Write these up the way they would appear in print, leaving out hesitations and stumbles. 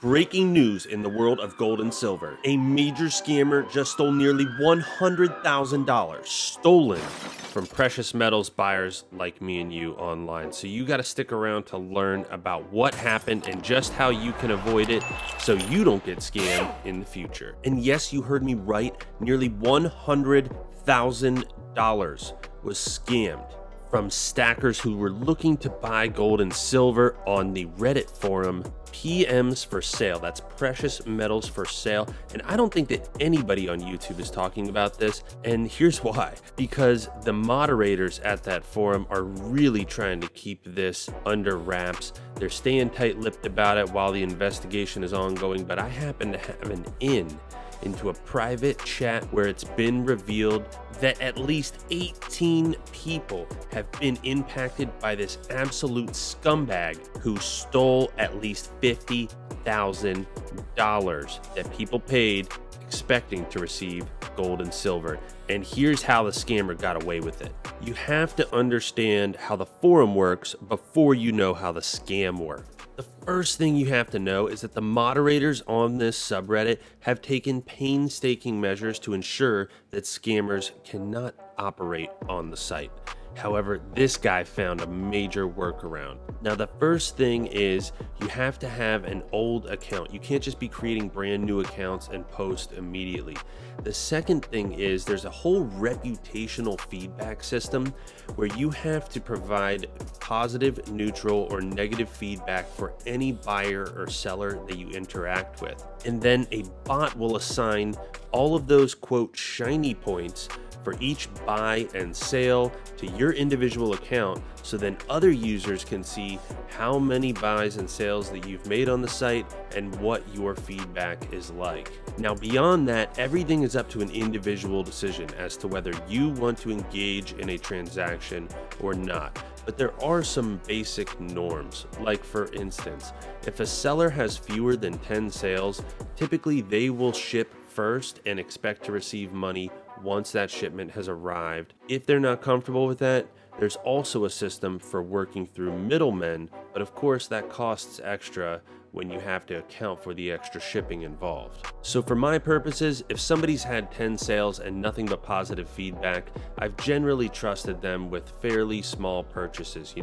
Breaking news in the world of gold and silver. A major scammer just stole nearly $100,000 stolen from precious metals buyers like me and you online. So you got to stick around to learn about what happened and just how you can avoid it so you don't get scammed in the future. And yes, you heard me right. Nearly $100,000 was scammed from stackers who were looking to buy gold and silver on the Reddit forum PMsforSale. That's precious metals for sale. And I don't think that anybody on YouTube is talking about this. And here's why. Because the moderators at that forum are really trying to keep this under wraps. They're staying tight-lipped about it while the investigation is ongoing. But I happen to have an into a private chat where it's been revealed that at least 18 people have been impacted by this absolute scumbag who stole at least $50,000 that people paid expecting to receive gold and silver. And here's how the scammer got away with it. You have to understand how the forum works before you know how the scam works. The first thing you have to know is that the moderators on this subreddit have taken painstaking measures to ensure that scammers cannot operate on the site. However, this guy found a major workaround. Now, the first thing is you have to have an old account. You can't just be creating brand new accounts and post immediately. The second thing is there's a whole reputational feedback system where you have to provide positive, neutral, or negative feedback for any buyer or seller that you interact with. And then a bot will assign all of those, quote, shiny points for each buy and sale to your individual account, so then other users can see how many buys and sales that you've made on the site and what your feedback is like. Now, beyond that, everything is up to an individual decision as to whether you want to engage in a transaction or not. But there are some basic norms, like for instance, if a seller has fewer than 10 sales, typically they will ship first and expect to receive money once that shipment has arrived. If they're not comfortable with that, there's also a system for working through middlemen, but of course that costs extra when you have to account for the extra shipping involved. So for my purposes, if somebody's had 10 sales and nothing but positive feedback, I've generally trusted them with fairly small purchases,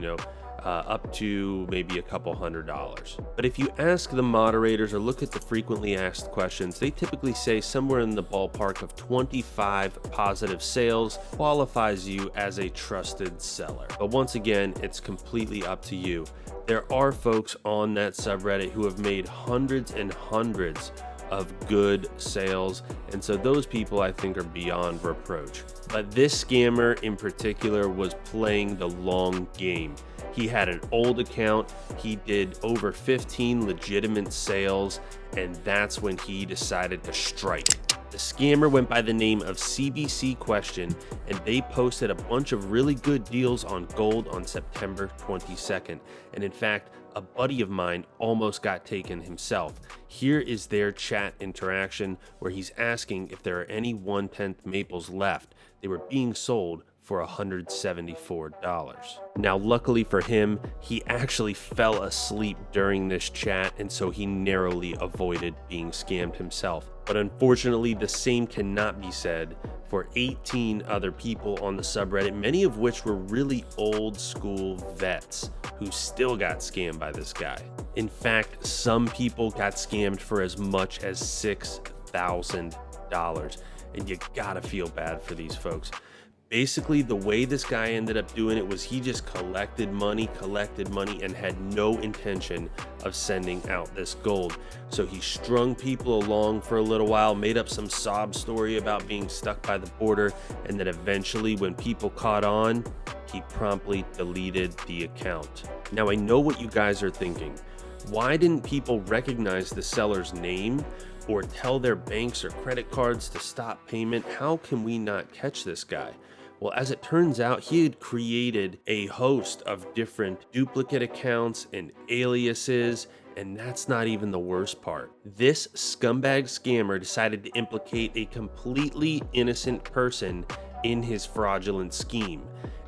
up to maybe a couple $100s. But if you ask the moderators or look at the frequently asked questions, they typically say somewhere in the ballpark of 25 positive sales qualifies you as a trusted seller. But once again, it's completely up to you. There are folks on that subreddit who have made hundreds and hundreds of good sales, and so those people I think are beyond reproach. But this scammer in particular was playing the long game. He had an old account, he did over 15 legitimate sales, and that's when he decided to strike. The scammer went by the name of CBC Question, and they posted a bunch of really good deals on gold on September 22nd. And in fact, a buddy of mine almost got taken himself. Here is their chat interaction where he's asking if there are any 1/10 maples left. They were being sold for $174. Now, luckily for him, he actually fell asleep during this chat, and so he narrowly avoided being scammed himself. But unfortunately, the same cannot be said for 18 other people on the subreddit, many of which were really old school vets who still got scammed by this guy. In fact, some people got scammed for as much as $6,000, and you gotta feel bad for these folks. Basically, the way this guy ended up doing it was he just collected money, and had no intention of sending out this gold. So he strung people along for a little while, made up some sob story about being stuck by the border, and then eventually when people caught on, he promptly deleted the account. Now, I know what you guys are thinking. Why didn't people recognize the seller's name or tell their banks or credit cards to stop payment? How can we not catch this guy? Well, as it turns out, he had created a host of different duplicate accounts and aliases, and that's not even the worst part. This scumbag scammer decided to implicate a completely innocent person in his fraudulent scheme,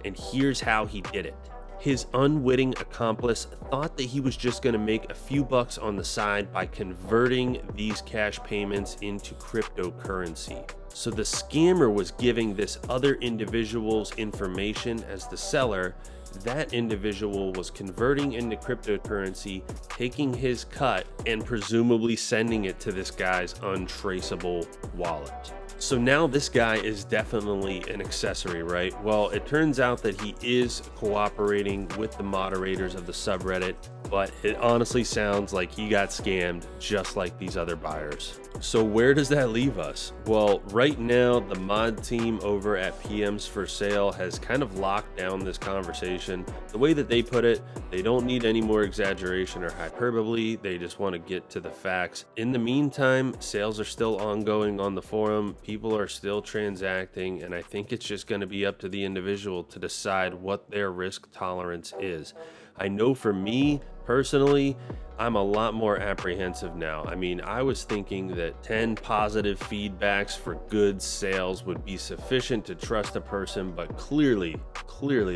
and here's how he did it. His unwitting accomplice thought that he was just going to make a few bucks on the side by converting these cash payments into cryptocurrency. So the scammer was giving this other individual's information as the seller. That individual was converting into cryptocurrency, taking his cut, and presumably sending it to this guy's untraceable wallet. So now this guy is definitely an accessory, right? Well, it turns out that he is cooperating with the moderators of the subreddit, but it honestly sounds like he got scammed just like these other buyers. So where does that leave us? Well, right now, the mod team over at PMsforSale has kind of locked down this conversation. The way that they put it, they don't need any more exaggeration or hyperbole. They just want to get to the facts. In the meantime, sales are still ongoing on the forum. People are still transacting, and I think it's just going to be up to the individual to decide what their risk tolerance is. I know for me personally, I'm a lot more apprehensive now. I mean, I was thinking that 10 positive feedbacks for good sales would be sufficient to trust a person, but clearly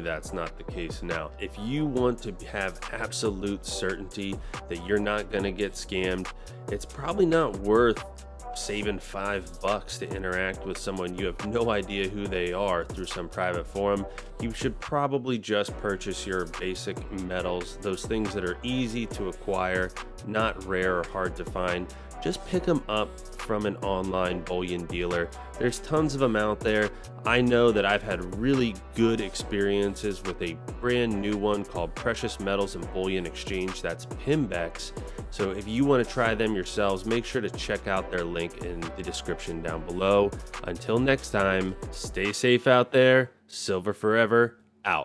that's not the case now. If you want to have absolute certainty that you're not going to get scammed, it's probably not worth saving $5 to interact with someone you have no idea who they are through some private forum. You should probably just purchase your basic metals, those things that are easy to acquire, not rare or hard to find. Just pick them up from an online bullion dealer. There's tons of them out there. I know that I've had really good experiences with a brand new one called Precious Metals and Bullion Exchange. That's PIMBEX. So if you want to try them yourselves, make sure to check out their link in the description down below. Until next time, stay safe out there. Silver forever, out.